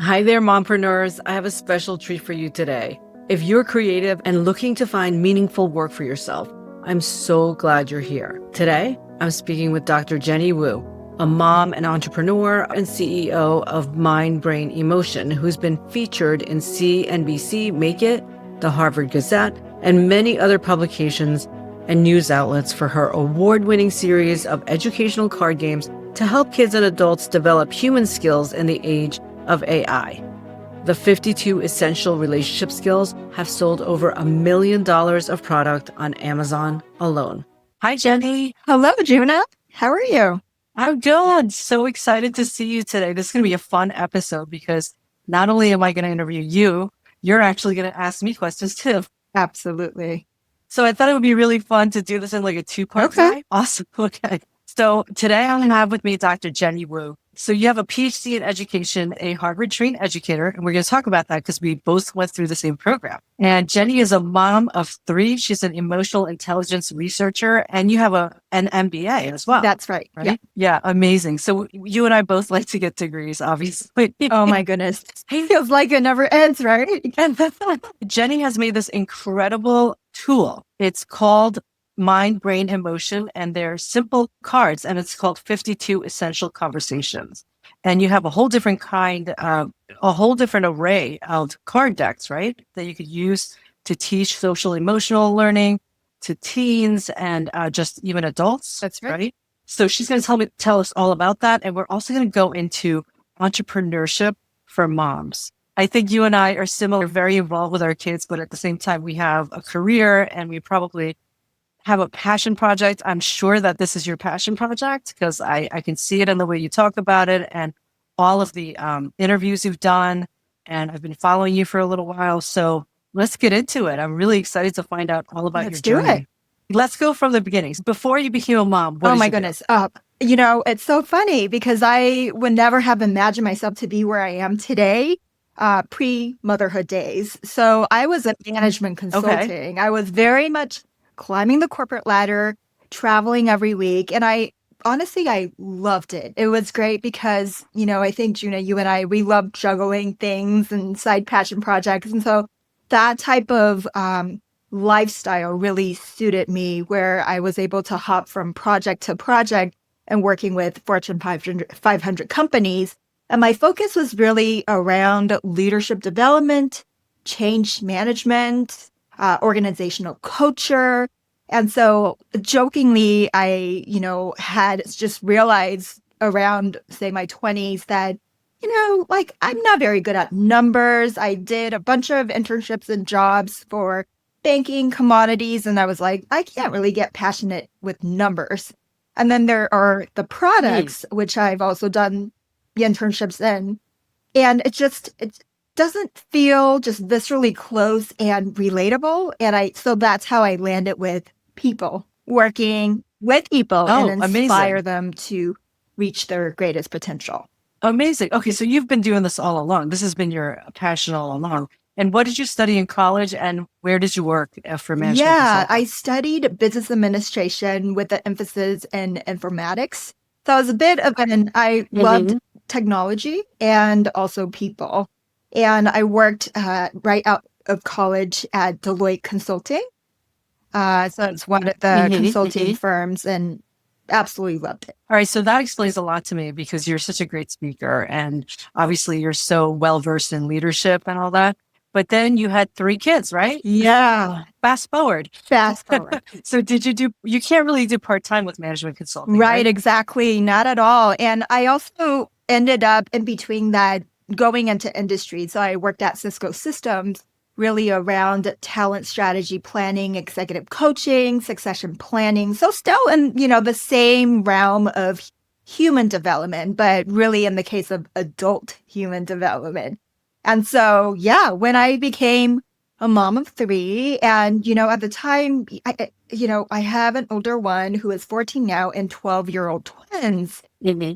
Hi there, mompreneurs. I have a special treat for you today. If you're creative and looking to find meaningful work for yourself, I'm so glad you're here. Today, I'm speaking with Dr. Jenny Wu, a mom and entrepreneur and CEO of Mind Brain Emotion, who's been featured in CNBC, Make It, the Harvard Gazette, and many other publications and news outlets for her award-winning series of educational card games to help kids and adults develop human skills in the age of AI. The 52 essential relationship skills have sold over $1 million of product on Amazon alone. Hi, Jenny. Hello, Juna. How are you? I'm good. So excited to see you today. This is going to be a fun episode because not only am I going to interview you, you're actually going to ask me questions too. Absolutely. So I thought it would be really fun to do this in like a two-part way. Awesome. Okay. So today I have with me Dr. Jenny Wu. So you have a PhD in education, a Harvard-trained educator, and we're going to talk about that because we both went through the same program. And Jenny is a mom of 3. She's an emotional intelligence researcher, and you have an MBA as well. That's right. Right? Yeah, amazing. So you and I both like to get degrees, obviously. Oh my goodness. It feels like it never ends, right? And Jenny has made this incredible tool. It's called Mind, Brain, Emotion, and they're simple cards, and it's called 52 Essential Conversations. And you have a whole different array of card decks, right? That you could use to teach social emotional learning to teens and just even adults. That's right. So she's going to tell us all about that. And we're also going to go into entrepreneurship for moms. I think you and I are similar, very involved with our kids, but at the same time, we have a career and we probably have a passion project. I'm sure that this is your passion project because I can see it in the way you talk about it and all of the interviews you've done. And I've been following you for a little while. So let's get into it. I'm really excited to find out all about your journey. Let's do it. Let's go from the beginnings. Before you became a mom, what Oh did my you do? goodness. It's so funny because I would never have imagined myself to be where I am today, pre-motherhood days. So I was in management consulting. I was very much climbing the corporate ladder, traveling every week. And I loved it. It was great because, I think, Juna, you and I, we love juggling things and side passion projects. And so that type of lifestyle really suited me, where I was able to hop from project to project and working with Fortune 500 companies. And my focus was really around leadership development, change management, organizational culture. And so jokingly, I, had just realized around, say, my 20s that, I'm not very good at numbers. I did a bunch of internships and jobs for banking, commodities, and I was like, I can't really get passionate with numbers. And then there are the products, which I've also done the internships in. And it doesn't feel just viscerally close and relatable. And so that's how I landed with people, working with people and inspire them to reach their greatest potential. Amazing. Okay, so you've been doing this all along. This has been your passion all along. And what did you study in college and where did you work for management? Yeah, I studied business administration with an emphasis in informatics. So I was a bit of I loved technology and also people. And I worked right out of college at Deloitte Consulting. So it's one of the consulting firms, and absolutely loved it. All right. So that explains a lot to me because you're such a great speaker and obviously you're so well-versed in leadership and all that. But then you had 3 kids, right? Yeah. Fast forward. So you can't really do part-time with management consulting, right? Exactly. Not at all. And I also ended up in between that going into industry. So I worked at Cisco Systems, really around talent strategy planning, executive coaching, succession planning. So still in, the same realm of human development, but really in the case of adult human development. And so, when I became a mom of 3, and, at the time, I have an older one who is 14 now and 12-year-old twins.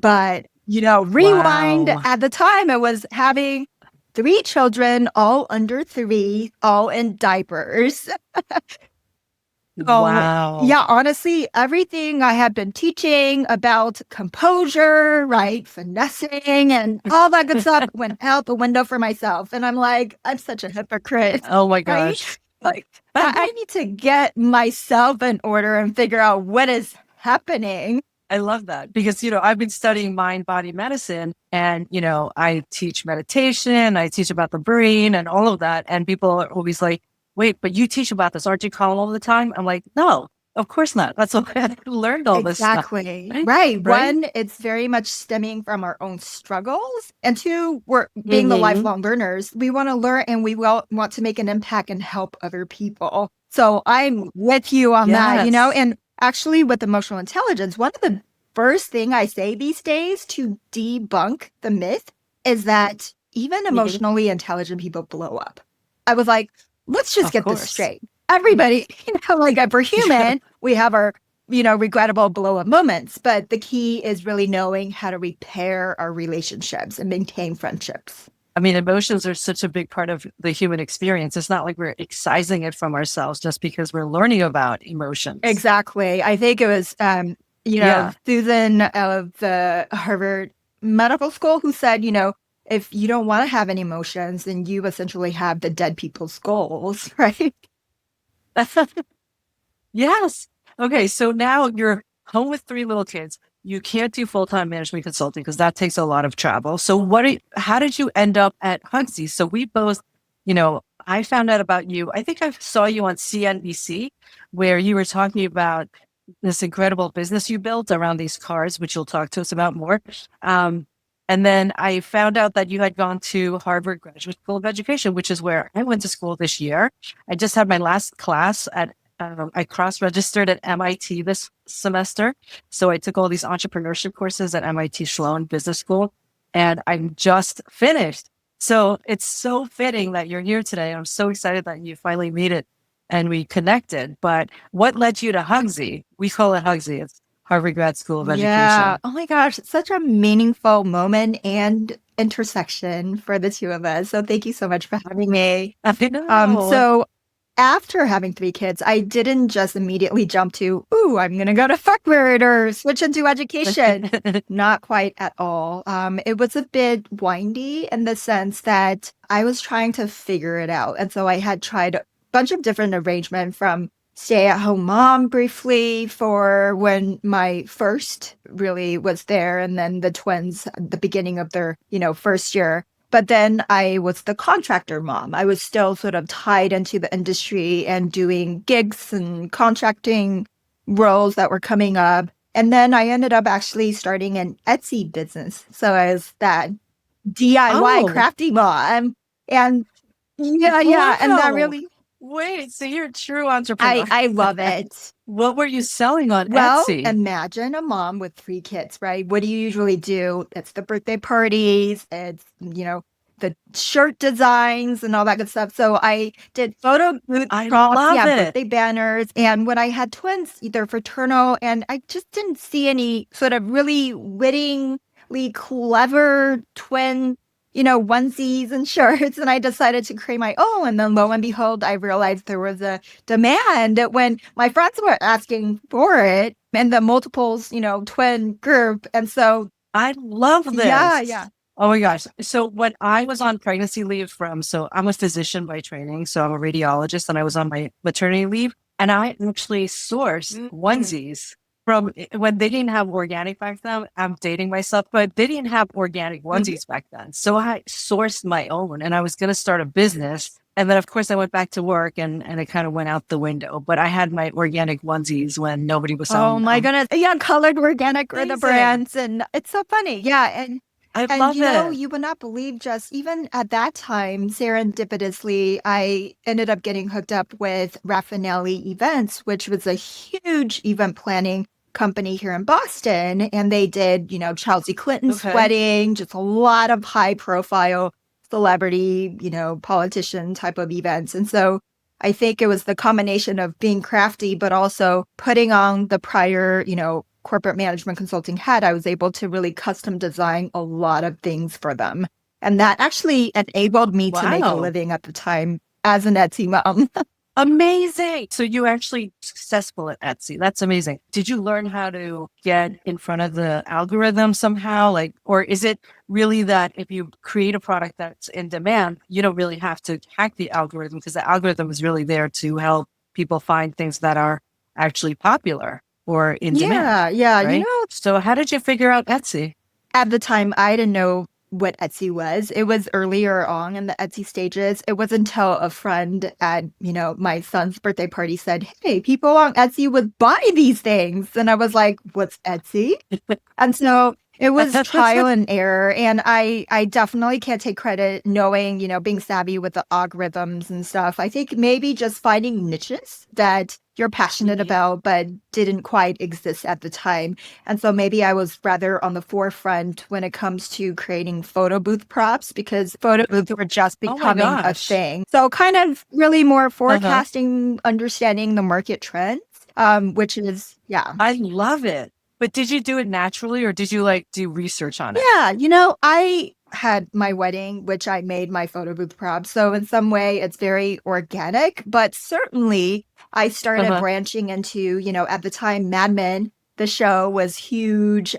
But, rewind, at the time, I was having 3 children, all under 3, all in diapers. So, Wow. yeah, honestly, everything I had been teaching about composure, right, finessing, and all that good stuff went out the window for myself. And I'm like, I'm such a hypocrite, Oh my right? gosh. Like, I need to get myself in order and figure out what is happening. I love that because, I've been studying mind body medicine and, I teach meditation, I teach about the brain and all of that. And people are always like, wait, but you teach about this. Aren't you calm all the time? I'm like, no, of course not. That's why I learned all this stuff. Exactly. Right. Right. Right. One, it's very much stemming from our own struggles. And two, we're being the Mm-hmm. lifelong learners. We want to learn and we will want to make an impact and help other people. So I'm with you on that, Yes. and actually with emotional intelligence, one of the first thing I say these days to debunk the myth is that even Mhm. emotionally intelligent people blow up. I was like, let's just Of get this course. straight. Everybody, like if we're Yeah. human, we have our regrettable blow up moments. But the key is really knowing how to repair our relationships and maintain friendships. I mean, emotions are such a big part of the human experience. It's not like we're excising it from ourselves just because we're learning about emotions. Exactly. I think it was, Yeah. Susan of the Harvard Medical School who said, if you don't want to have any emotions, then you essentially have the dead people's goals, right? Yes. Okay. So now you're home with three little kids. You can't do full-time management consulting because that takes a lot of travel. So how did you end up at Hugsy? So we both, I found out about you. I think I saw you on CNBC where you were talking about this incredible business you built around these cars, which you'll talk to us about more. Um, and then I found out that you had gone to Harvard Graduate School of Education, which is where I went to school this year. I just had my last class I cross-registered at MIT this semester. So I took all these entrepreneurship courses at MIT Sloan Business School, and I'm just finished. So it's so fitting that you're here today. I'm so excited that you finally made it and we connected. But what led you to Hugsy? We call it Hugsy. It's Harvard Grad School of Yeah. Education. Oh my gosh, it's such a meaningful moment and intersection for the two of us. So thank you so much for having me. I know. So after having three kids, I didn't just immediately jump to, ooh, I'm going to go to Harvard or switch into education. Not quite at all. It was a bit windy in the sense that I was trying to figure it out. And so I had tried a bunch of different arrangements from stay-at-home mom briefly for when my first really was there, and then the twins at the beginning of their, first year. But then I was the contractor mom. I was still sort of tied into the industry and doing gigs and contracting roles that were coming up. And then I ended up actually starting an Etsy business. So I was that DIY Oh, crafty mom. And yeah. And that wow. really, Wait, so you're a true entrepreneur. I love it. What were you selling on Well, Etsy? imagine a mom with three kids, right? What do you usually do? It's the birthday parties, it's, the shirt designs and all that good stuff. So I did photo booth I props, love yeah, it. birthday banners. And when I had twins, either fraternal, and I just didn't see any sort of really wittingly clever twin onesies and shirts. And I decided to create my own. And then lo and behold, I realized there was a demand when my friends were asking for it and the multiples, twin group. And so, I love yeah, this. yeah. Oh my gosh. So when I was on pregnancy leave so I'm a physician by training, so I'm a radiologist and I was on my maternity leave and I actually sourced onesies from when they didn't have organic back then. I'm dating myself, but they didn't have organic Mhm. onesies back then. So I sourced my own and I was going to start a business. And then of course I went back to work and it kind of went out the window, but I had my organic onesies when nobody was Oh selling my them. goodness. Yeah, colored organic are the Amazing. brands. And it's so funny. Yeah. And I love it. you would not believe just even at that time, serendipitously, I ended up getting hooked up with Raffinelli Events, which was a huge event planning company here in Boston. And they did, Chelsea Clinton's Okay. wedding, just a lot of high profile celebrity, politician type of events. And so I think it was the combination of being crafty, but also putting on the prior, corporate management consulting hat. I was able to really custom design a lot of things for them. And that actually enabled me to make a Wow. living at the time as an Etsy mom. Amazing. So you actually successful at Etsy. That's amazing. Did you learn how to get in front of the algorithm somehow? Like, or is it really that if you create a product that's in demand, you don't really have to hack the algorithm because the algorithm is really there to help people find things that are actually popular or in demand, Yeah, yeah. right? So how did you figure out Etsy? At the time, I didn't know what Etsy was. It was earlier on in the Etsy stages. It wasn't until a friend at, my son's birthday party said, "Hey, people on Etsy would buy these things." And I was like, "What's Etsy?" And so it was trial and error. And I definitely can't take credit knowing, being savvy with the algorithms and stuff. I think maybe just finding niches that you're passionate about, but didn't quite exist at the time. And so maybe I was rather on the forefront when it comes to creating photo booth props because photo booths were just becoming a thing. So kind of really more forecasting, understanding the market trends, which is, yeah. I love it. But did you do it naturally or did you do research on it? Yeah, I had my wedding, which I made my photo booth props. So in some way, it's very organic, but certainly I started branching into, at the time, Mad Men. The show was huge,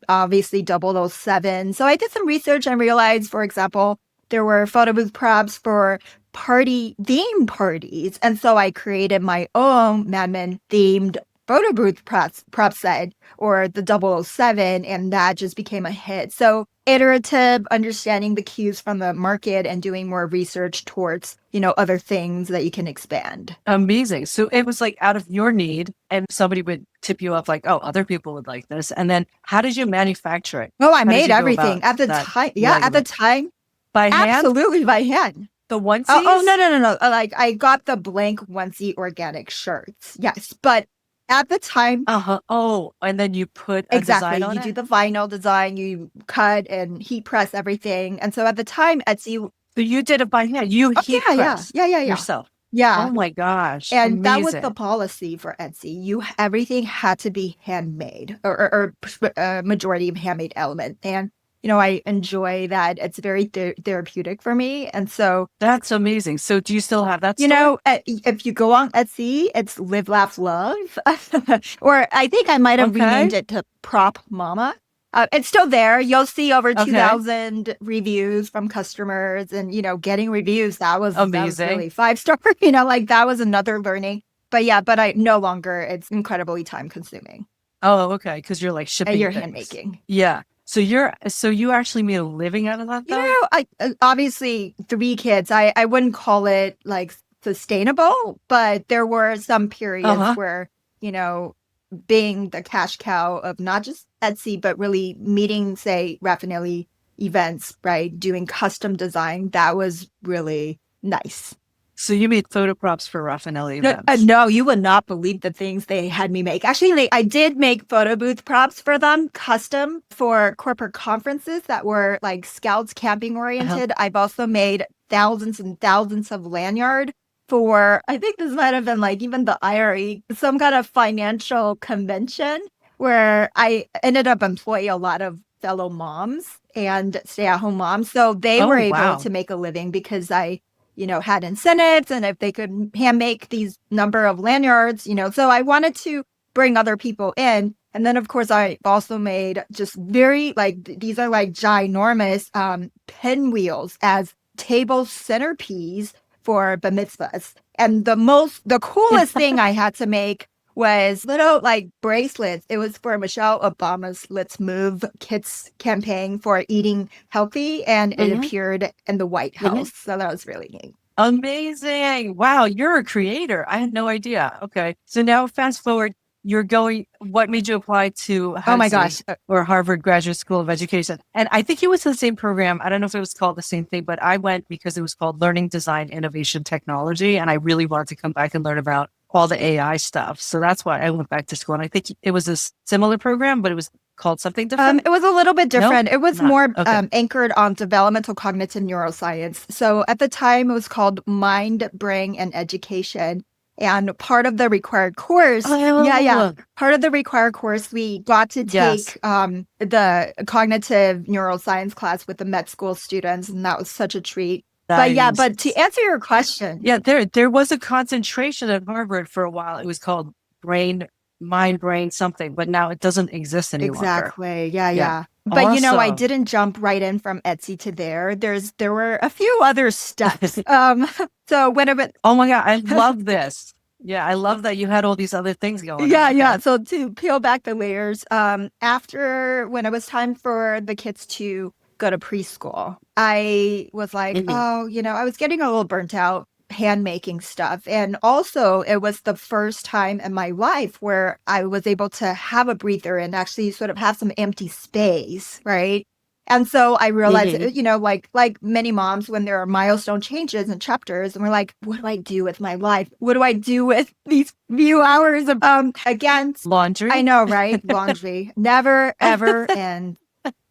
obviously 007. So I did some research and realized, for example, there were photo booth props for theme parties. And so I created my own Mad Men themed photo booth prop set or the 007, and that just became a hit. So iterative, understanding the cues from the market and doing more research towards, other things that you can expand. Amazing. So it was out of your need and somebody would tip you up like, oh, other people would like this. And then how did you manufacture it? Oh, I made everything at the time. Yeah, at the time. By hand? Absolutely by hand. The onesies? Oh, no. I got the blank onesie organic shirts. Yes, but at the time. Oh, and then you put a design on it? You do the vinyl design, you cut and heat press everything. And so at the time, Etsy. So you did it by hand. You heat press yourself. Yeah. Oh my gosh. And amazing. That was the policy for Etsy. Everything had to be handmade or majority of handmade element. And I enjoy that. It's very therapeutic for me. And so that's amazing. So do you still have that store? If you go on Etsy, it's Live, Laugh, Love. Or I think I might have renamed it to Prop Mama. It's still there. You'll see over 2,000 reviews from customers and, getting reviews. That was amazing. That was really 5-star. That was another learning. But I no longer, it's incredibly time consuming. Oh, okay. Because you're shipping and you're things. Hand making. Yeah. So you actually made a living out of that, though? I obviously 3 kids. I wouldn't call it sustainable, but there were some periods where, being the cash cow of not just Etsy, but really meeting, say, Raffinelli events, right? Doing custom design. That was really nice. So you made photo props for Raffinelli events? No, you would not believe the things they had me make. Actually, I did make photo booth props for them, custom for corporate conferences that were scouts camping oriented. I've also made thousands and thousands of lanyard for, I think this might have been even the IRE, some kind of financial convention where I ended up employing a lot of fellow moms and stay-at-home moms. So they were able to make a living because I had incentives and if they could hand make these number of lanyards, so I wanted to bring other people in. And then, of course, I also made just very these are ginormous pinwheels as table centerpiece for bar mitzvahs. And the coolest thing I had to make was little bracelets. It was for Michelle Obama's Let's Move Kids campaign for eating healthy, and it appeared in the White House. So that was really neat. Amazing. Wow, you're a creator. I had no idea. Okay. So now fast forward, what made you apply to or Harvard Graduate School of Education? And I think it was the same program. I don't know if it was called the same thing, but I went because it was called Learning Design Innovation Technology. And I really wanted to come back and learn about all the AI stuff. So that's why I went back to school. And I think it was a similar program, but it was called something different. It was a little bit different. It was more anchored on developmental cognitive neuroscience. So at the time, it was called Mind, Brain, and Education. And part of the required course, part of the required course, we got to take the cognitive neuroscience class with the med school students. And that was such a treat. But yeah, Nice. but to answer your question, Yeah, there was a concentration at Harvard for a while. It was called mind brain something, but now it doesn't exist any longer. exactly. Yeah, Yeah. yeah. But I Awesome. didn't jump right in from Etsy to there. There were a few other steps. So when I went, Oh my God, I love this. Yeah, I love that you had all these other things going on. yeah, yeah. Okay. So to peel back the layers, after when it was time for the kids to go to preschool, I was like, Mhm. oh, I was getting a little burnt out hand making stuff. And also, it was the first time in my life where I was able to have a breather and actually sort of have some empty space, right? And so I realized, Mhm. like many moms, when there are milestone changes and chapters, and we're like, what do I do with my life? What do I do with these few hours of again? I Laundry. know, right? Laundry never ever end.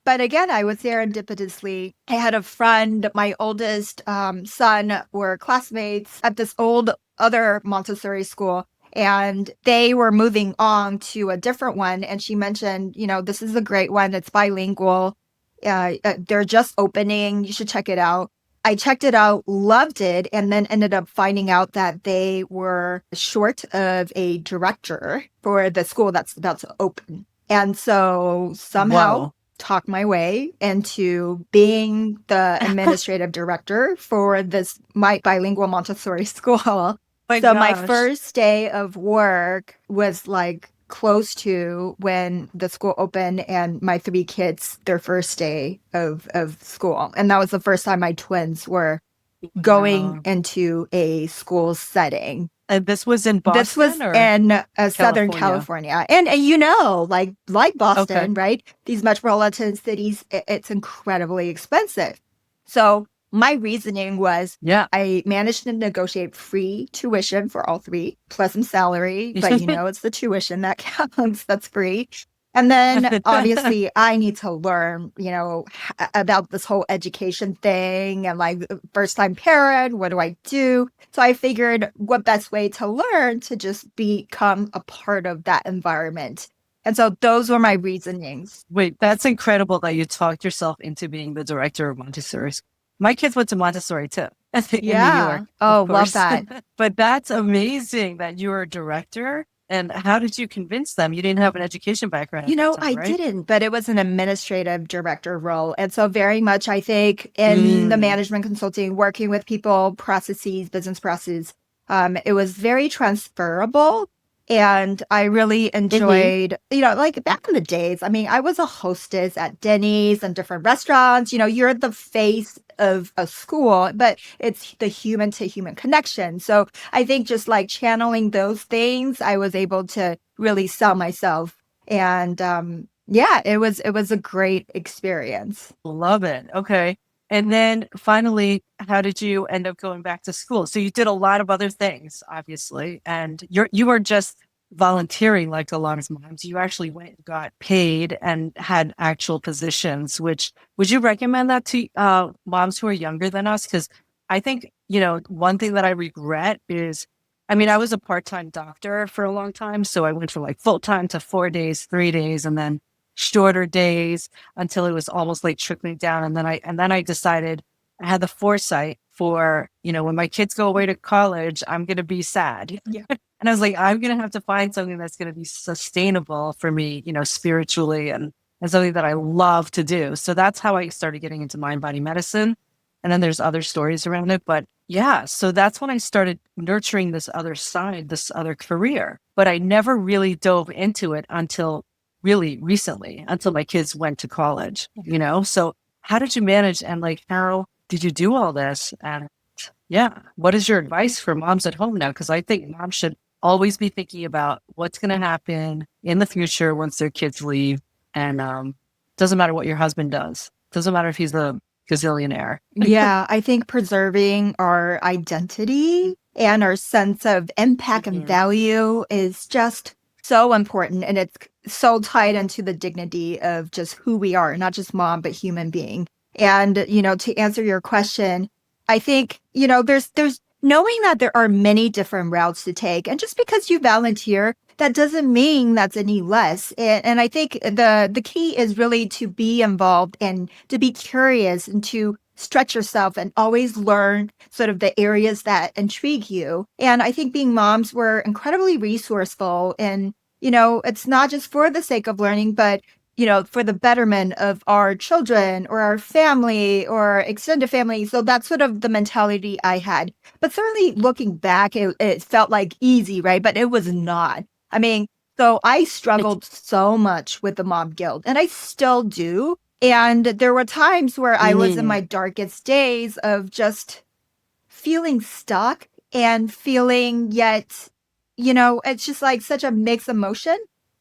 But again, I was serendipitously. I had a friend, my oldest son, were classmates at this old other Montessori school. And they were moving on to a different one. And she mentioned, this is a great one. It's bilingual. They're just opening. You should check it out. I checked it out, loved it, and then ended up finding out that they were short of a director for the school that's about to open. And so somehow Whoa. talk my way into being the administrative director for this my bilingual Montessori school. My So my gosh. first day of work was like close to when the school opened and my three kids their first day of school. And that was the first time my twins were going Wow. into a school setting. And this was in This was Boston or in Southern California? California. And like Okay. Boston, right? These metropolitan cities, it's incredibly expensive. So my reasoning was Yeah. I managed to negotiate free tuition for all three, plus some salary, but it's the tuition that counts, that's free. And then obviously I need to learn, about this whole education thing and like first time parent, what do I do? So I figured what best way to learn to just become a part of that environment. And so those were my reasonings. Wait, that's incredible that you talked yourself into being the director of Montessori. My kids went to Montessori too, in New York, Yeah. of Oh, love course. that. But that's amazing that you were a director. And how did you convince them? You didn't have an education background at that time, I right? didn't, but it was an administrative director role. And so, very much, I think, in the Mm. management consulting, working with people, processes, business processes, it was very transferable. And I really Hmm. enjoyed, like back in the days, I mean, I was a hostess at Denny's and different restaurants. You're the face of a school, but it's the human to human connection. So I think just like channeling those things, I was able to really sell myself. And yeah, it was a great experience. Love it. Okay. And then finally, how did you end up going back to school? So you did a lot of other things, obviously, and you were just volunteering like a lot of moms. You actually went and got paid and had actual positions, which would you recommend that to moms who are younger than us? Because I think, one thing that I regret is, I mean, I was a part-time doctor for a long time. So I went from like full-time to 4 days, 3 days, and then shorter days until it was almost like trickling down. And then I decided I had the foresight for, when my kids go away to college, I'm going to be sad. Yeah. And I was like, I'm going to have to find something that's going to be sustainable for me, spiritually and something that I love to do. So that's how I started getting into mind body medicine. And then there's other stories around it. But yeah, so that's when I started nurturing this other side, this other career. But I never really dove into it until really recently, until my kids went to college. So how did you manage and like how did you do all this? And yeah, what is your advice for moms at home now? Because I think moms should always be thinking about what's going to happen in the future once their kids leave. And doesn't matter what your husband does. Doesn't matter if he's a gazillionaire. Yeah, I think preserving our identity and our sense of impact and Mhm. value is just so important. And it's so tied into the dignity of just who we are, not just mom, but human being. And, to answer your question, I think, there's knowing that there are many different routes to take. And just because you volunteer, that doesn't mean that's any less. And I think the key is really to be involved and to be curious and to stretch yourself and always learn sort of the areas that intrigue you. And I think being moms, we're incredibly resourceful. And, it's not just for the sake of learning, but for the betterment of our children or our family or extended family. So that's sort of the mentality I had. But certainly looking back, it felt like easy, right? But it was not. I mean, so I struggled so much with the mom guilt, and I still do. And there were times where I was in my darkest days of just feeling stuck and feeling yet, it's just like such a mixed emotion.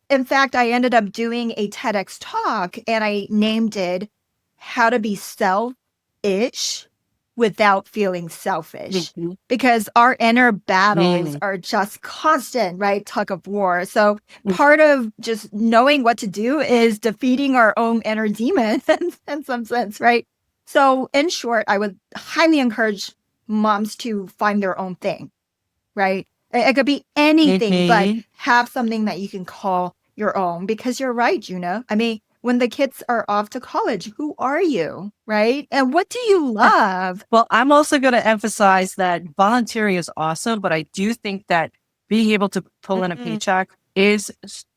In fact, I ended up doing a TEDx talk and I named it How to Be Self-ish Without Feeling Selfish. Because our inner battles are just constant, right? Tug of war. So part of just knowing what to do is defeating our own inner demons in some sense, right? So in short, I would highly encourage moms to find their own thing, right? It could be anything, but have something that you can call your own, because you're right, Juna. I mean, when the kids are off to college, who are you, right? And what do you love? Well, I'm also going to emphasize that volunteering is awesome, but I do think that being able to pull in a paycheck is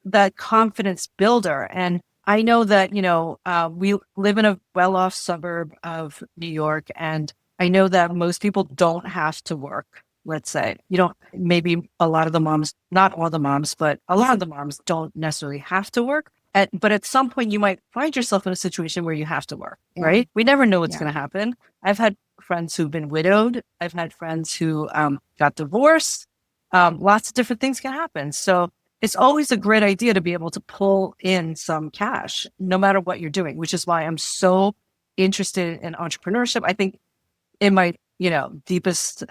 that confidence builder. And I know that, we live in a well-off suburb of New York, and I know that most people don't have to work. Let's say, maybe a lot of the moms, not all the moms, but a lot of the moms don't necessarily have to work. But at some point you might find yourself in a situation where you have to work, right? We never know what's going to happen. I've had friends who've been widowed. I've had friends who got divorced. Lots of different things can happen. So it's always a great idea to be able to pull in some cash, no matter what you're doing, which is why I'm so interested in entrepreneurship. I think in my deepest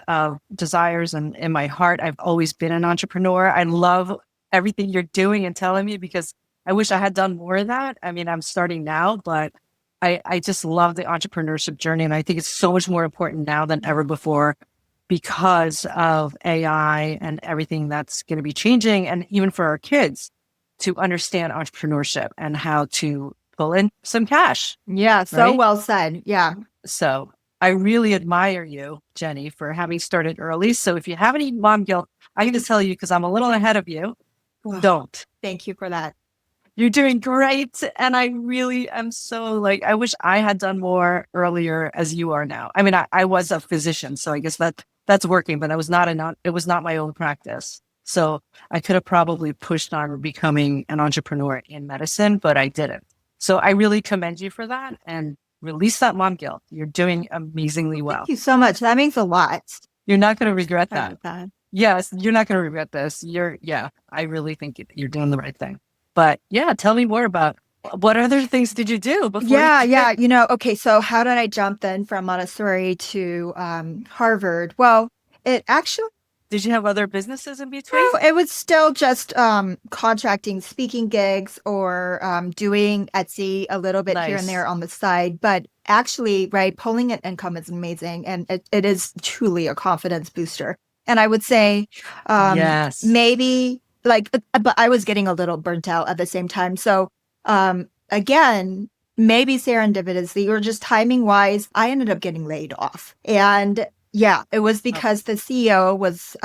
desires and in my heart, I've always been an entrepreneur. I love everything you're doing and telling me, because I wish I had done more of that. I mean, I'm starting now, but I just love the entrepreneurship journey. And I think it's so much more important now than ever before because of AI and everything that's going to be changing. And even for our kids to understand entrepreneurship and how to pull in some cash. Yeah, so well said. Yeah. So I really admire you, Jenny, for having started early. So if you have any mom guilt, I'm going to tell you, because I'm a little ahead of you, don't. Thank you for that. You're doing great. And I really am so I wish I had done more earlier as you are now. I mean, I was a physician, so I guess that's working, but it was not my own practice. So I could have probably pushed on becoming an entrepreneur in medicine, but I didn't. So I really commend you for that. And release that mom guilt. You're doing amazingly well. Thank you so much. That means a lot. You're not going to regret that. Yes, you're not going to regret this. I really think you're doing the right thing. But tell me more about what other things did you do before? Okay. So how did I jump then from Montessori to Harvard? Well, it actually. Did you have other businesses in between? No, it was still just contracting speaking gigs or doing Etsy a little bit here and there on the side. But actually, pulling in income is amazing. And it is truly a confidence booster. And I would say maybe but I was getting a little burnt out at the same time. So again, maybe serendipitously or just timing wise, I ended up getting laid off. And it was because the CEO was,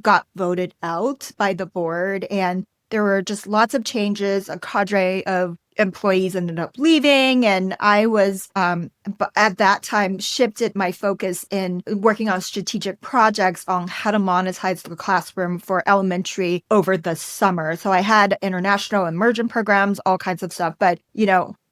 got voted out by the board, and there were just lots of changes. A cadre of employees ended up leaving, and I was, at that time, shifted my focus in working on strategic projects on how to monetize the classroom for elementary over the summer. So I had international immersion programs, all kinds of stuff, but,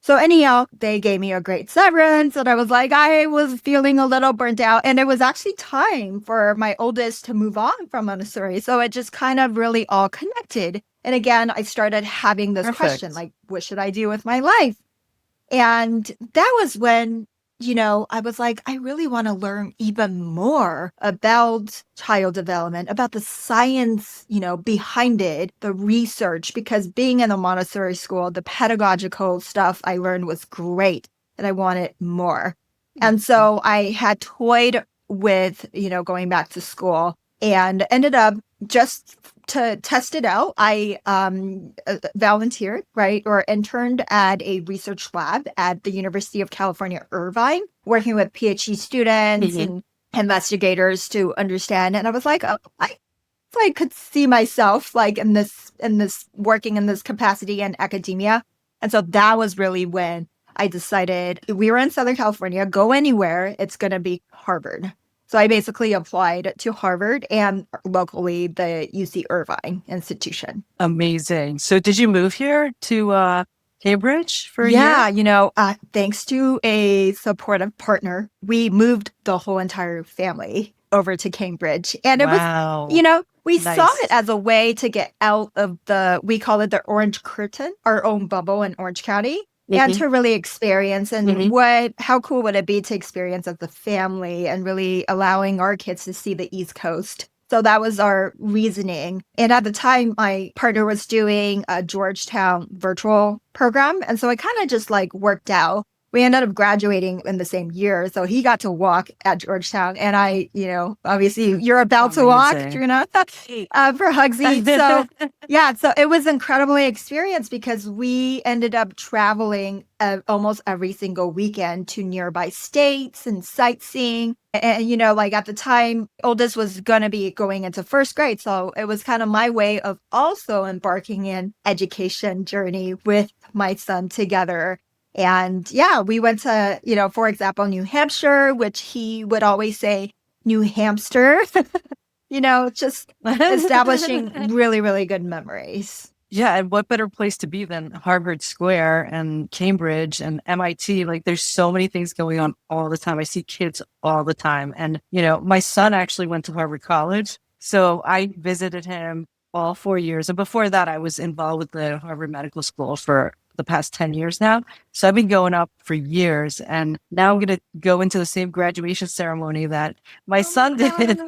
so anyhow, they gave me a great severance, and I was I was feeling a little burnt out, and it was actually time for my oldest to move on from Montessori. So it just kind of really all connected. And again, I started having this question, what should I do with my life? And that was when, I was I really want to learn even more about child development, about the science, behind it, the research, because being in a Montessori school, the pedagogical stuff I learned was great and I wanted more. And so I had toyed with, going back to school. and ended up just to test it out. I volunteered, right, or interned at a research lab at the University of California, Irvine, working with PhD students and investigators to understand. And I was like, oh, I could see myself like in this working in this capacity in academia. And so that was really when I decided we were in Southern California, go anywhere, it's going to be Harvard. So I basically applied to Harvard and locally the UC Irvine institution. Amazing. So did you move here to Cambridge for a year? Yeah, thanks to a supportive partner, we moved the whole entire family over to Cambridge. And it was, we saw it as a way to get out of we call it the orange curtain, our own bubble in Orange County. And to really experience how cool would it be to experience as a family and really allowing our kids to see the East Coast. So that was our reasoning. And at the time, my partner was doing a Georgetown virtual program. And so it kind of just like worked out. We ended up graduating in the same year. So he got to walk at Georgetown. And I, obviously you're about to walk, for Hugsy. So yeah, so it was incredibly experience because we ended up traveling almost every single weekend to nearby states and sightseeing. And, like at the time, oldest was going to be going into first grade. So it was kind of my way of also embarking in education journey with my son together. And yeah, we went to, for example, New Hampshire, which he would always say, New Hamster, just establishing really, really good memories. Yeah. And what better place to be than Harvard Square and Cambridge and MIT? Like there's so many things going on all the time. I see kids all the time. And, my son actually went to Harvard College. So I visited him all 4 years. And before that, I was involved with the Harvard Medical School for the past 10 years now. So I've been going up for years. And now I'm going to go into the same graduation ceremony that my son did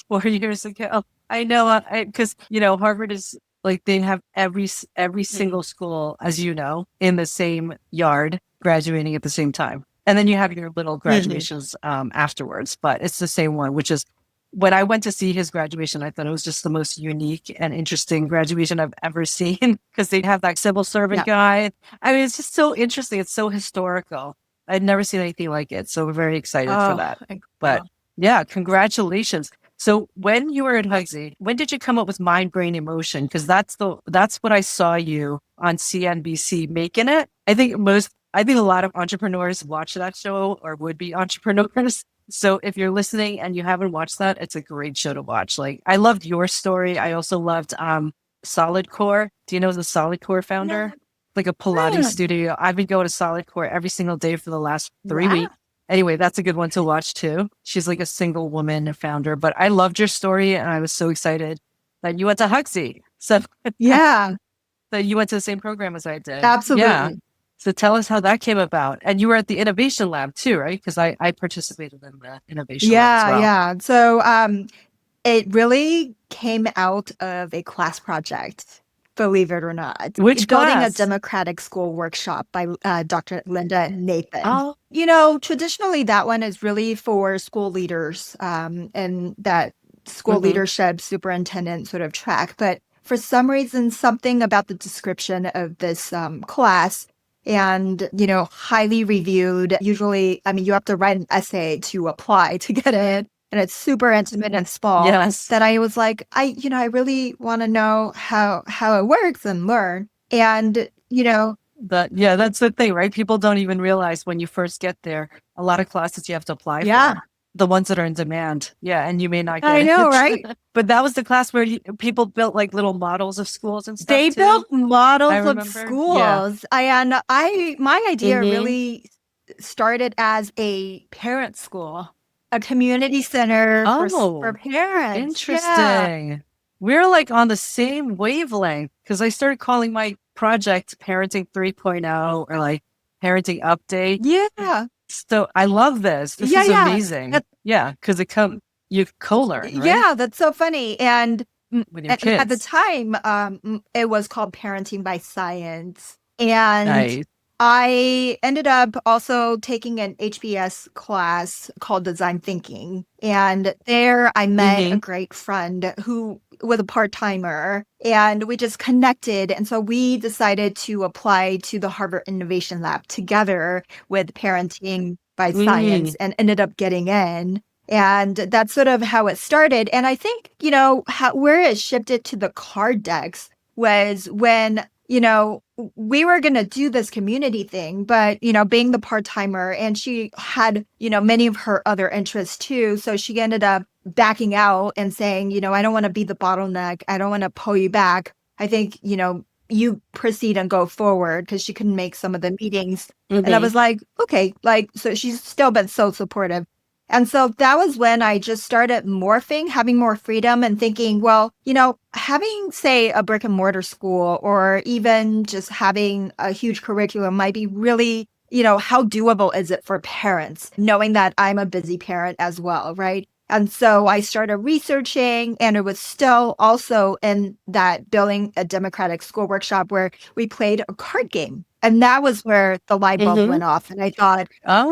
4 years ago. I know, because, Harvard is like, they have every single school, as you know, in the same yard graduating at the same time. And then you have your little graduations afterwards, but it's the same one, which is when I went to see his graduation, I thought it was just the most unique and interesting graduation I've ever seen because they have that civil servant guy. I mean, it's just so interesting. It's so historical. I'd never seen anything like it. So we're very excited for that. But yeah, congratulations. So when you were at Hugsy, when did you come up with Mind, Brain, Emotion? Because that's what I saw you on CNBC making it. I think a lot of entrepreneurs watch that show or would be entrepreneurs. So if you're listening and you haven't watched that, it's a great show to watch. Like I loved your story. I also loved Solid Core. Do you know the Solid Core founder? Like a Pilates studio. I've been going to Solid Core every single day for the last 3 weeks. Anyway, that's a good one to watch too. She's like a single woman founder. But I loved your story and I was so excited that you went to Hugsy. So yeah, that you went to the same program as I did. Absolutely. Yeah. So tell us how that came about. And you were at the Innovation Lab too, right? Because I participated in the Innovation Lab as well. Yeah. So it really came out of a class project, believe it or not. Which Building class? a Democratic School Workshop by Dr. Linda Nathan. Oh. Traditionally that one is really for school leaders and that school leadership superintendent sort of track. But for some reason, something about the description of this class and, highly reviewed. Usually, you have to write an essay to apply to get in. And it's super intimate and small. Yes. That I was like, I really want to know how it works and learn. And, that's the thing, right? People don't even realize when you first get there, a lot of classes you have to apply for. The ones that are in demand. Yeah. And you may not get I know, right? But that was the class where people built like little models of schools and stuff. They too. built models of remember. schools. Yeah. My idea really started as a parent school, a community center for parents. Interesting. Yeah. We're like on the same wavelength because I started calling my project Parenting 3.0 or like Parenting Update. Yeah. So I love this. This is amazing. Because you co-learn, right? Yeah, that's so funny. And with your kids. At the time, it was called Parenting by Science. And nice. I ended up also taking an HBS class called Design Thinking. And there I met a great friend who was a part-timer and we just connected. And so we decided to apply to the Harvard Innovation Lab together with Parenting by Science and ended up getting in. And that's sort of how it started. And I think, where it shifted to the card decks was when we were going to do this community thing, but, being the part-timer and she had, many of her other interests too. So she ended up backing out and saying, I don't want to be the bottleneck. I don't want to pull you back. I think, you proceed and go forward because she couldn't make some of the meetings. And I was like, okay, so she's still been so supportive. And so that was when I just started morphing, having more freedom and thinking, well, having, say, a brick and mortar school or even just having a huge curriculum might be really, how doable is it for parents, knowing that I'm a busy parent as well, right? And so I started researching, and it was still also in that Building a Democratic School workshop where we played a card game. And that was where the light bulb went off. And I thought,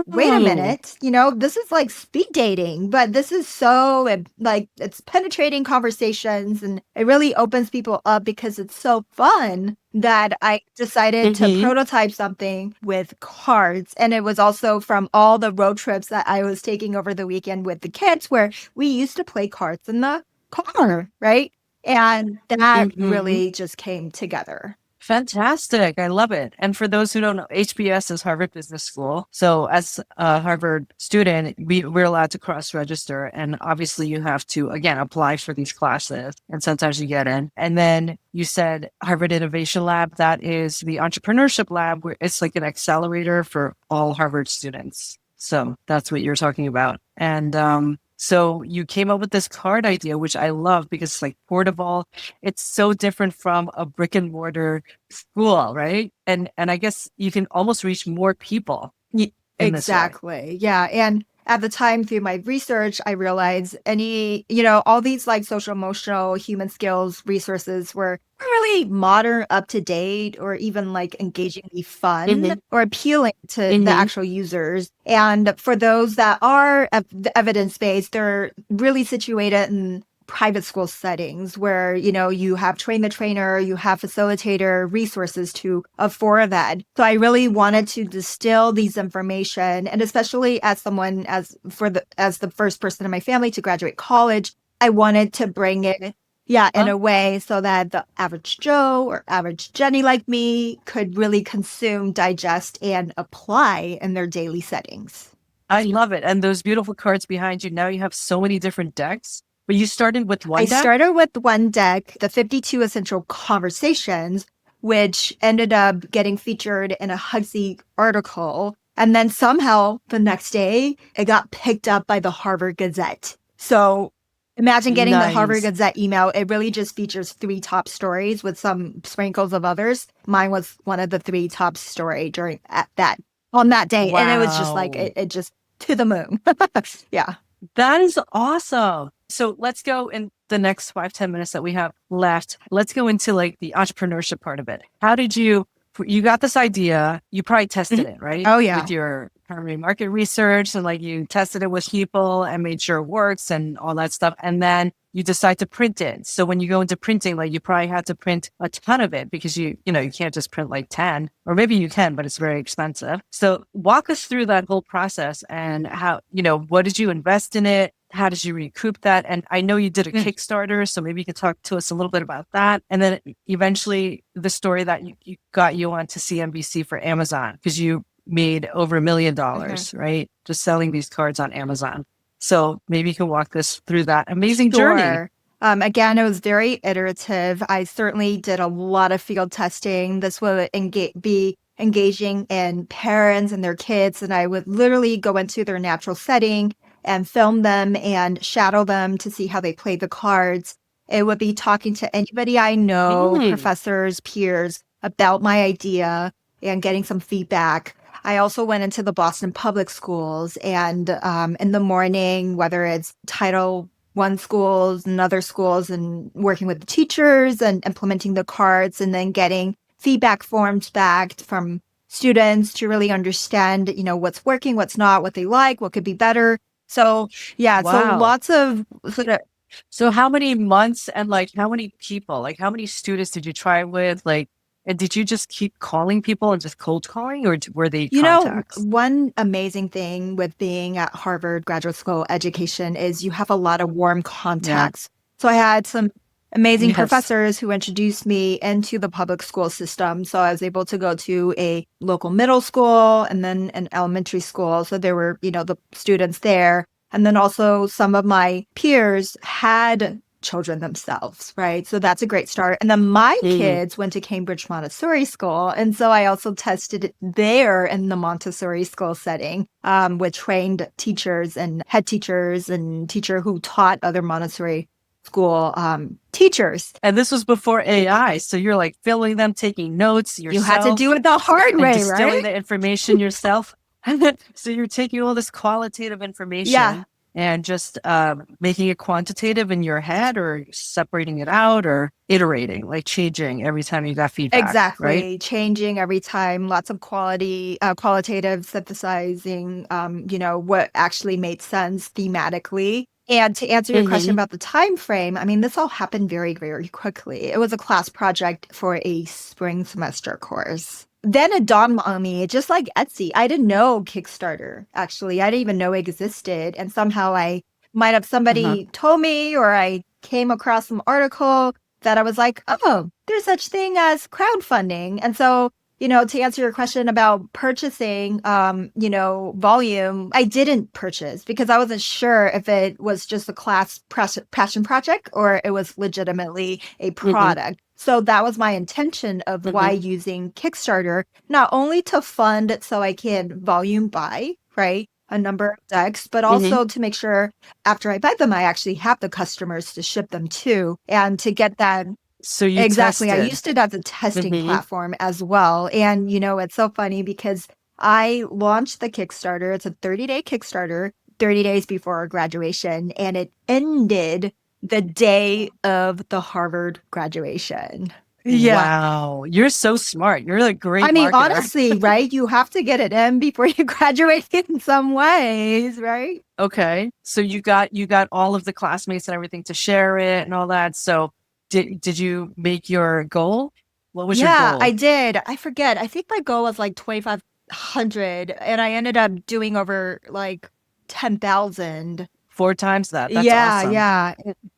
wait a minute, this is like speed dating, but this is so it's penetrating conversations and it really opens people up because it's so fun that I decided to prototype something with cards. And it was also from all the road trips that I was taking over the weekend with the kids where we used to play cards in the car, right? And that really just came together. Fantastic. I love it. And for those who don't know, HBS is Harvard Business School. So as a Harvard student, we're allowed to cross-register. And obviously you have to, again, apply for these classes. And sometimes you get in. And then you said Harvard Innovation Lab, that is the entrepreneurship lab, where it's like an accelerator for all Harvard students. So that's what you're talking about. And so you came up with this card idea, which I love because it's like portable. It's so different from a brick and mortar school, right? And I guess you can almost reach more people. Exactly. Yeah. And at the time through my research, I realized all these like social emotional human skills resources were really modern, up to date, or even like engagingly fun or appealing to the actual users. And for those that are evidence based, they're really situated in private school settings where, you have train the trainer, you have facilitator resources for that. So I really wanted to distill these information, and especially as the first person in my family to graduate college, I wanted to bring it in a way so that the average Joe or average Jenny like me could really consume, digest, and apply in their daily settings. I love it. And those beautiful cards behind you, now you have so many different decks. But you started with one deck? I started with one deck, the 52 Essential Conversations, which ended up getting featured in a Hugsy article. And then somehow the next day, it got picked up by the Harvard Gazette. So imagine getting the Harvard Gazette email. It really just features 3 top stories with some sprinkles of others. Mine was one of the 3 top story on that day. Wow. And it was just like, it just to the moon. Yeah. That is awesome. So let's go in the next 5-10 minutes that we have left. Let's go into like the entrepreneurship part of it. How did you got this idea, you probably tested it, right? Oh yeah. With your primary market research and like you tested it with people and made sure it works and all that stuff. And then you decide to print it. So when you go into printing, like you probably had to print a ton of it because you can't just print like 10, or maybe you can, but it's very expensive. So walk us through that whole process and how, what did you invest in it? How did you recoup that? And I know you did a Kickstarter, so maybe you could talk to us a little bit about that. And then eventually the story that you got you onto CNBC for Amazon, because you made over $1 million, right? Just selling these cards on Amazon. So maybe you can walk us through that amazing journey. Again, it was very iterative. I certainly did a lot of field testing. This would be engaging in parents and their kids, and I would literally go into their natural setting and film them and shadow them to see how they play the cards. It would be talking to anybody I know, professors, peers, about my idea and getting some feedback. I also went into the Boston public schools and in the morning, whether it's Title I schools and other schools, and working with the teachers and implementing the cards and then getting feedback forms back from students to really understand, what's working, what's not, what they like, what could be better. So yeah, so Wow. lots of sort of So how many months and like how many people, like how many students did you try with? Like, and did you just keep calling people and just cold calling, or were they contacts? one amazing thing with being at Harvard graduate school education is you have a lot of warm Yeah. contacts. So I had some amazing Yes. professors who introduced me into the public school system. So I was able to go to a local middle school and then an elementary school. So there were, the students there. And then also some of my peers had children themselves, right? So that's a great start. And then my Mhm. kids went to Cambridge Montessori School. And so I also tested it there in the Montessori school setting with trained teachers and head teachers and teacher who taught other Montessori school teachers. And this was before AI. So you're like filling them, taking notes You had to yourself do it the hard and way, distilling right? the information yourself. So you're taking all this qualitative Yeah, information and just making it quantitative in your head, or separating it out, or iterating, like changing every time you got feedback, right? exactly. Changing every time, lots of qualitative synthesizing, what actually made sense thematically. And to answer your question Hmm. about the time frame, I mean, this all happened very, very quickly. It was a class project for a spring semester course. Then it dawned on me, just like Etsy, I didn't know Kickstarter, actually. I didn't even know it existed. And somehow I might have Uh-huh. somebody told me, or I came across some article that I was like, oh, there's such thing as crowdfunding. And so, to answer your question about purchasing, volume, I didn't purchase because I wasn't sure if it was just a passion project or it was legitimately a Hmm. product. So that was my intention of why Hmm. using Kickstarter, not only to fund so I can volume buy, right? A number of decks, but Hmm. also to make sure after I buy them, I actually have the customers to ship them to and to get that. So you Exactly. I tested. used it as a testing Hmm. platform as well. And, it's so funny because I launched the Kickstarter. It's a 30-day Kickstarter, 30 days before our graduation, and it ended the day of the Harvard graduation. Yeah. Wow. You're so smart. You're a great I mean, marketer. honestly, right? You have to get it in before you graduate in some ways, right? Okay. So you got all of the classmates and everything to share it and all that. So did you make your goal? What was your Yeah, I goal? did. I forget. I think my goal was like 2,500 and I ended up doing over like 10,000. 4 times that. That's Yeah, awesome. yeah,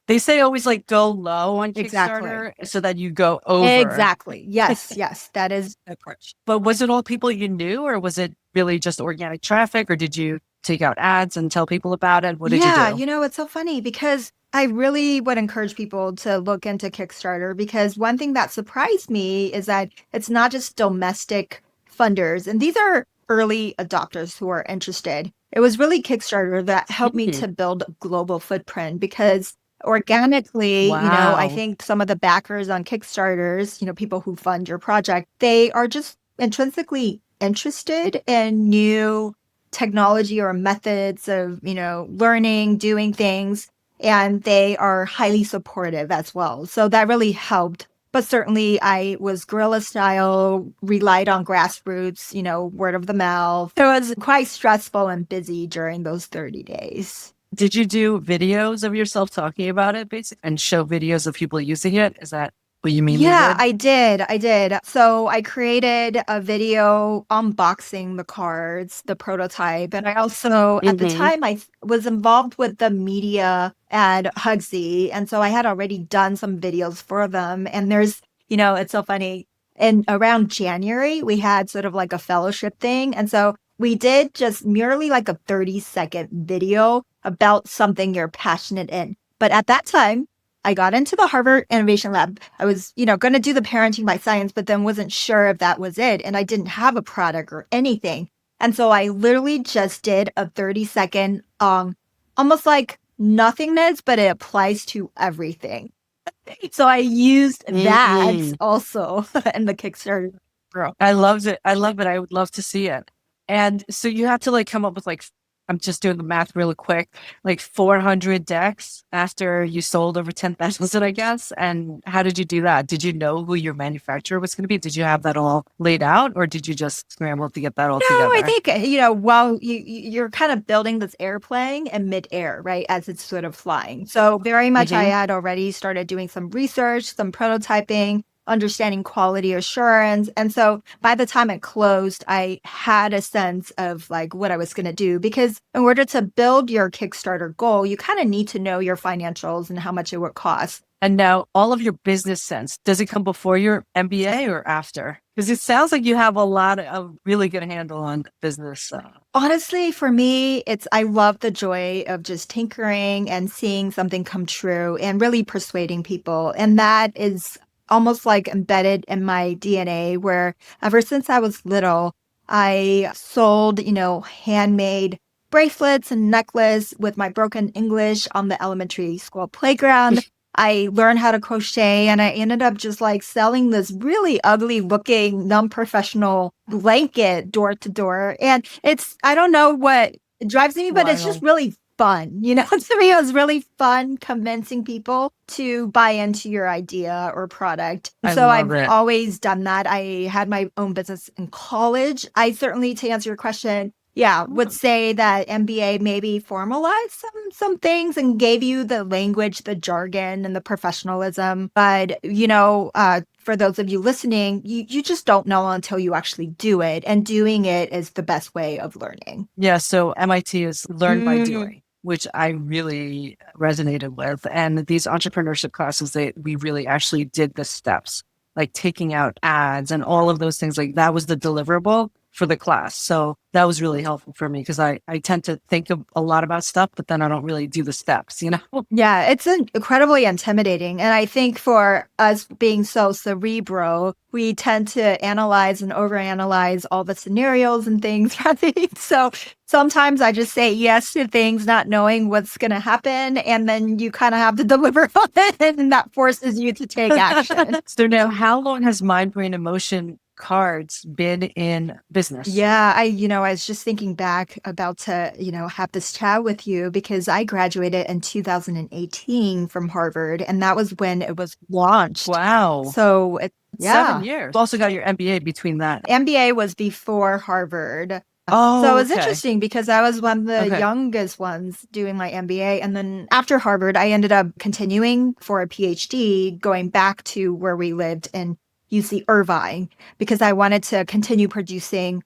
They say always like go low on exactly. Kickstarter so that you go over Exactly. Yes, yes. That is approach. But was it all people you knew, or was it really just organic traffic, or did you take out ads and tell people about it? What did you Yeah, do? it's so funny because I really would encourage people to look into Kickstarter because one thing that surprised me is that it's not just domestic funders, and these are early adopters who are interested. It was really Kickstarter that helped me Mhm. to build a global footprint because organically, I Wow. think some of the backers on Kickstarters, people who fund your project, they are just intrinsically interested in new technology or methods of, learning, doing things, and they are highly supportive as well. So that really helped. But certainly I was guerrilla style, relied on grassroots, word of the mouth. It was quite stressful and busy during those 30 days. Did you do videos of yourself talking about it, basically, and show videos of people using it? Is that what you mainly Yeah, did? I did. I did. So I created a video unboxing the cards, the prototype. And I also, at the Hmm. time, was involved with the media at Hugsy. And so I had already done some videos for them. And there's, it's so funny. And around January, we had sort of like a fellowship thing. And so we did just merely like a 30-second video about something you're passionate in. But at that time, I got into the Harvard Innovation Lab. I was, going to do the parenting by science, but then wasn't sure if that was it. And I didn't have a product or anything. And so I literally just did a 30-second, almost like nothingness, but it applies to everything. So I used that Hmm. also in the Kickstarter. Girl, I loved it. I love it. I would love to see it. And so you had to like come up with like I'm just doing the math really quick, like 400 decks after you sold over 10,000, I guess. And how did you do that? Did you know who your manufacturer was going to be? Did you have that all laid out, or did you just scramble to get that all No, I together? think, while you're kind of building this airplane in midair, right, as it's sort of flying. So very much I Mm-hmm. had already started doing some research, some prototyping, understanding quality assurance. And so by the time it closed, I had a sense of like what I was going to do. Because in order to build your Kickstarter goal, you kind of need to know your financials and how much it would cost. And now all of your business sense, does it come before your MBA or after? Because it sounds like you have a lot of really good handle on business. Honestly, for me, I love the joy of just tinkering and seeing something come true and really persuading people. And that is almost like embedded in my DNA, where ever since I was little, I sold, handmade bracelets and necklace with my broken English on the elementary school playground. I learned how to crochet and I ended up just like selling this really ugly looking non-professional blanket door to door. And I don't know what drives me, but it's just Wild. really fun. To me, it was really fun convincing people to buy into your idea or product. I So love I've it. always done that. I had my own business in college. I certainly, to answer your question, yeah, would say that MBA maybe formalized some things and gave you the language, the jargon, and the professionalism. But for those of you listening, you just don't know until you actually do it, and doing it is the best way of learning. Yeah. So MIT is learn by Mm. doing, which I really resonated with. And these entrepreneurship classes, we really actually did the steps, like taking out ads and all of those things. Like that was the deliverable for the class. So that was really helpful for me because I tend to think of a lot about stuff, but then I don't really do the steps, Yeah, it's incredibly intimidating. And I think for us being so cerebral, we tend to analyze and overanalyze all the scenarios and things, right? So sometimes I just say yes to things, not knowing what's going to happen. And then you kind of have to deliver on it. And that forces you to take action. So now, how long has Mind, Brain, Emotion cards been in business? Yeah, I was just thinking back about to, have this chat with you because I graduated in 2018 from Harvard, and that was when it was launched. Wow. So yeah. 7 years. You also got your MBA between that. MBA was before Harvard. Oh, so it was okay. interesting because I was one of the youngest ones doing my MBA. And then after Harvard, I ended up continuing for a PhD, going back to where we lived in UC Irvine, because I wanted to continue producing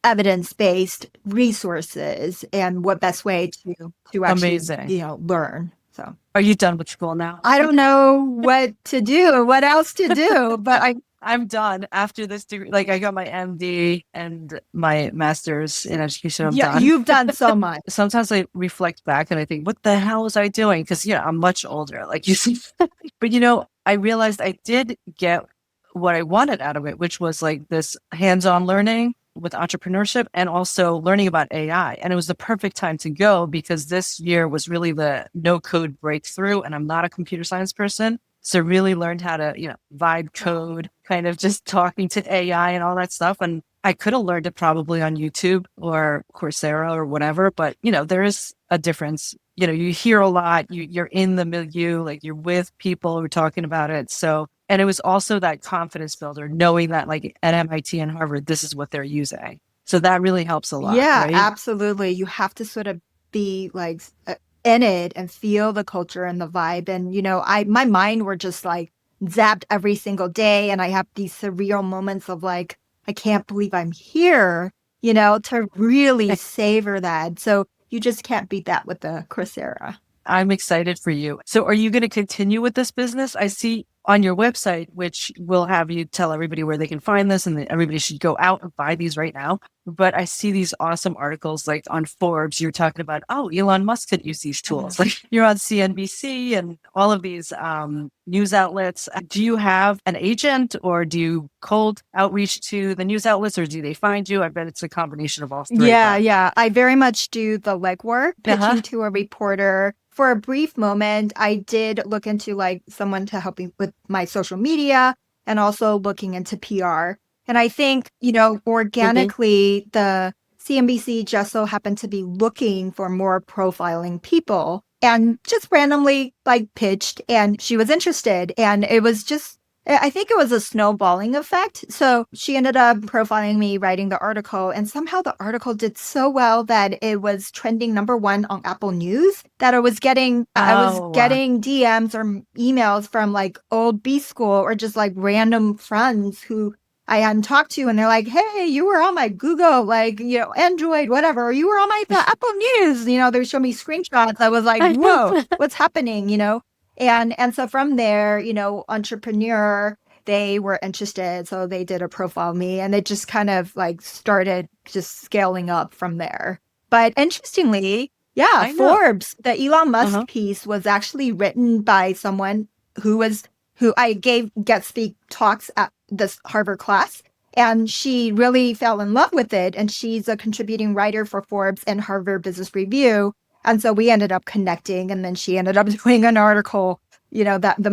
evidence-based resources and what best way to actually, Amazing. learn. So Are you done with school now? I don't know what to do, what else to do, but I'm done after this degree. Like I got my MD and my master's in education. I'm done. You've done so much. Sometimes I reflect back and I think, what the hell was I doing? Because, I'm much older, like you see. But, I realized I did get what I wanted out of it, which was like this hands-on learning with entrepreneurship and also learning about AI. And it was the perfect time to go because this year was really the no code breakthrough. And I'm not a computer science person. So really learned how to, vibe code, kind of just talking to AI and all that stuff. And I could have learned it probably on YouTube or Coursera or whatever, but there is a difference. You hear a lot, you're in the milieu, like you're with people who are talking about it. So, and it was also that confidence builder, knowing that like at MIT and Harvard, this is what they're using. So that really helps a lot. Yeah, right? absolutely. You have to sort of be like in it and feel the culture and the vibe. And, my mind were just like zapped every single day. And I have these surreal moments of like, I can't believe I'm here, to really savor that. So you just can't beat that with the Coursera. I'm excited for you. So are you going to continue with this business? I see on your website, which will have you tell everybody where they can find this and that everybody should go out and buy these right now. But I see these awesome articles like on Forbes, you're talking about, Elon Musk could use these tools. Like you're on CNBC and all of these news outlets. Do you have an agent or do you cold outreach to the news outlets or do they find you? I bet it's a combination of all three. Yeah. I very much do the legwork, pitching to a reporter. For a brief moment, I did look into like someone to help me with my social media and also looking into PR. And I think, organically, the CNBC just so happened to be looking for more profiling people and just randomly like pitched, and she was interested. And it was just, I think it was a snowballing effect. So she ended up profiling me, writing the article, and somehow the article did so well that it was trending #1 on Apple News, that I was getting DMs or emails from like old B school or just like random friends who I hadn't talked to, and they're like, "Hey, you were on my Google, like, Android, whatever, or you were on my Apple News." They would show me screenshots. I was like, "Whoa, what's happening?" And so from there, Entrepreneur, they were interested, so they did a profile of me, and it just kind of like started just scaling up from there. But interestingly, yeah, Forbes, the Elon Musk piece was actually written by someone who I gave guest speak talks at this Harvard class, and she really fell in love with it. And she's a contributing writer for Forbes and Harvard Business Review. And so we ended up connecting, and then she ended up doing an article, that the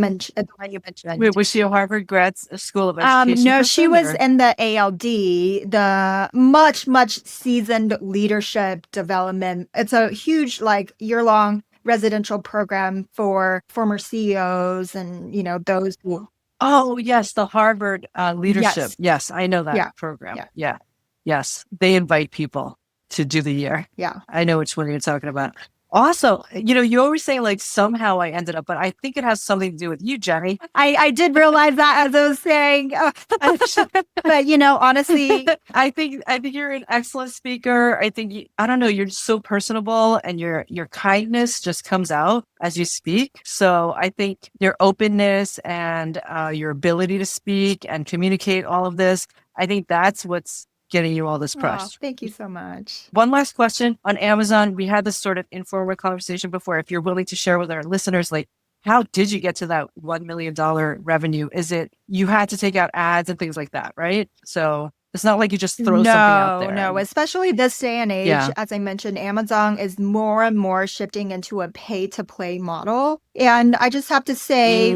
one you mentioned. Wait, was she a Harvard grad school of education? No, she was in the ALD, the much, much seasoned leadership development. It's a huge, like, year-long residential program for former CEOs and, those who... Oh, yes, the Harvard leadership. Yes, I know that program. Yeah. Yes, they invite people to do the year. Yeah. I know which one you're talking about. Also, you always say like somehow I ended up, but I think it has something to do with you, Jenny. I did realize that as I was saying, but honestly, I think you're an excellent speaker. I think I don't know, you're so personable, and your kindness just comes out as you speak. So I think your openness and your ability to speak and communicate all of this, I think that's what's getting you all this press. Oh, thank you so much. One last question on Amazon. We had this sort of informal conversation before. If you're willing to share with our listeners, like, how did you get to that $1 million revenue? Is it you had to take out ads and things like that, right? So it's not like you just throw something out there. No, especially this day and age. Yeah. As I mentioned, Amazon is more and more shifting into a pay-to-play model. And I just have to say,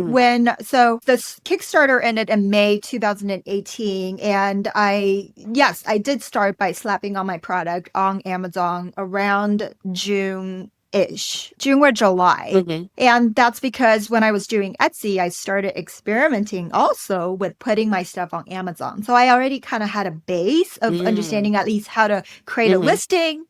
so this Kickstarter ended in May 2018. And I did start by slapping on my product on Amazon around June or July. And that's because when I was doing Etsy, I started experimenting also with putting my stuff on Amazon. So I already kind of had a base of understanding at least how to create a listing,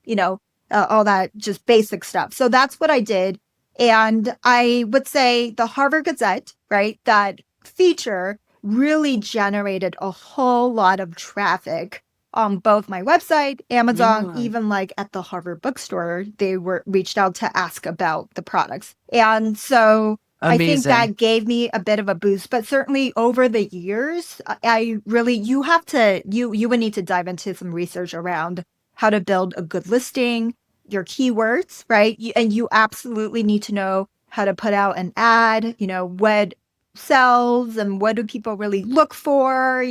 all that just basic stuff. So that's what I did. And I would say the Harvard Gazette, right, that feature really generated a whole lot of traffic on both my website, Amazon, even like at the Harvard bookstore, they reached out to ask about the products. And so I think that gave me a bit of a boost. But certainly over the years, you would need to dive into some research around how to build a good listing, your keywords, right? And you absolutely need to know how to put out an ad, what sells and what do people really look for,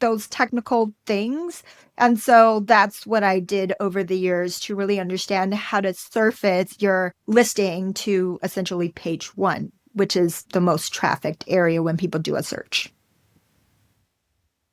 those technical things. And so that's what I did over the years to really understand how to surface your listing to essentially page 1, which is the most trafficked area when people do a search.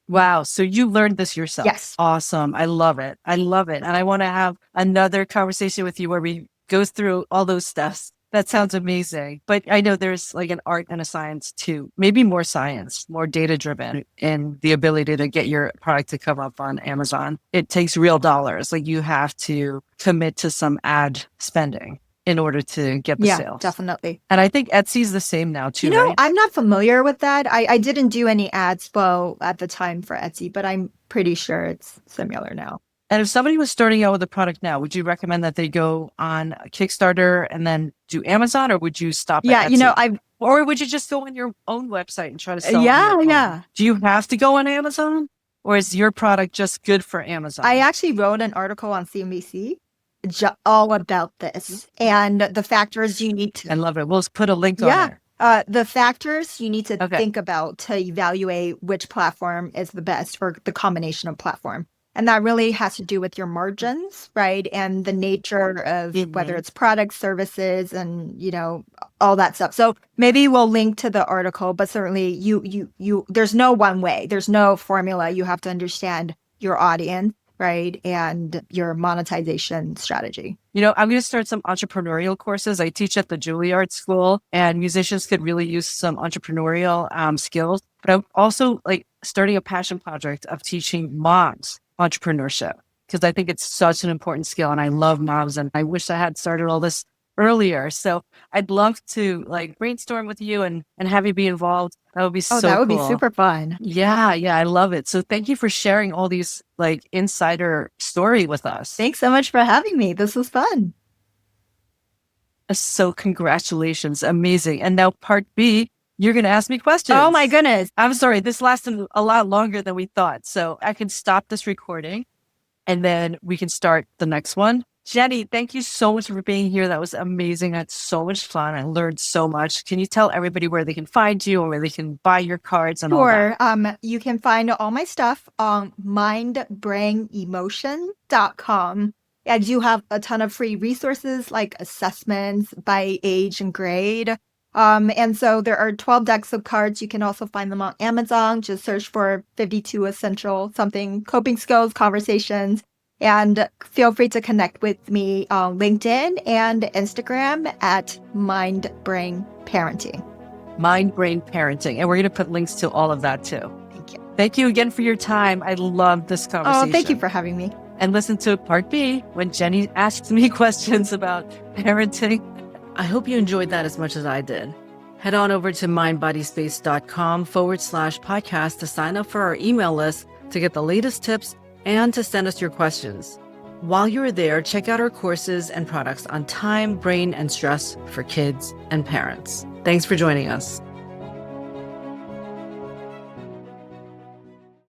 Wow. So you learned this yourself. Yes. Awesome. I love it. And I want to have another conversation with you where we go through all those steps. That sounds amazing. But I know there's like an art and a science too, maybe more science, more data driven in the ability to get your product to come up on Amazon. It takes real dollars. Like you have to commit to some ad spending in order to get the sales. Yeah, definitely. And I think Etsy's the same now too, right? I'm not familiar with that. I didn't do any ads at the time for Etsy, but I'm pretty sure it's similar now. And if somebody was starting out with a product now, would you recommend that they go on Kickstarter and then do Amazon, or would you stop at Etsy? Or would you just go on your own website and try to sell it? Yeah. Do you have to go on Amazon, or is your product just good for Amazon? I actually wrote an article on CNBC all about this and the factors you need to... I love it. We'll put a link on there. The factors you need to think about to evaluate which platform is the best, or the combination of platform. And that really has to do with your margins, right? And the nature of whether it's products, services, and, all that stuff. So maybe we'll link to the article, but certainly you there's no one way. There's no formula. You have to understand your audience. right? And your monetization strategy. I'm going to start some entrepreneurial courses. I teach at the Juilliard School, and musicians could really use some entrepreneurial skills. But I'm also starting a passion project of teaching moms entrepreneurship, because I think it's such an important skill, and I love moms, and I wish I had started all this earlier. So I'd love to brainstorm with you and have you be involved. That would be so cool. That would be super fun. Yeah, I love it. So thank you for sharing all these insider story with us. Thanks so much for having me. This was fun. So congratulations. Amazing. And now part B, you're going to ask me questions. Oh my goodness. I'm sorry. This lasted a lot longer than we thought. So I can stop this recording and then we can start the next one. Jenny, thank you so much for being here. That was amazing. I had so much fun. I learned so much. Can you tell everybody where they can find you or where they can buy your cards and all that? You can find all my stuff on mindbrainemotion.com. I do have a ton of free resources like assessments by age and grade. And so there are 12 decks of cards. You can also find them on Amazon. Just search for 52 Essential something coping skills conversations. And feel free to connect with me on LinkedIn and Instagram at mindbrainparenting. Mindbrainparenting. And we're going to put links to all of that too. Thank you. Thank you again for your time. I love this conversation. Oh, thank you for having me. And listen to part B when Jenny asks me questions about parenting. I hope you enjoyed that as much as I did. Head on over to mindbodyspace.com/podcast to sign up for our email list to get the latest tips and to send us your questions. While you're there, check out our courses and products on time, brain, and stress for kids and parents. Thanks for joining us.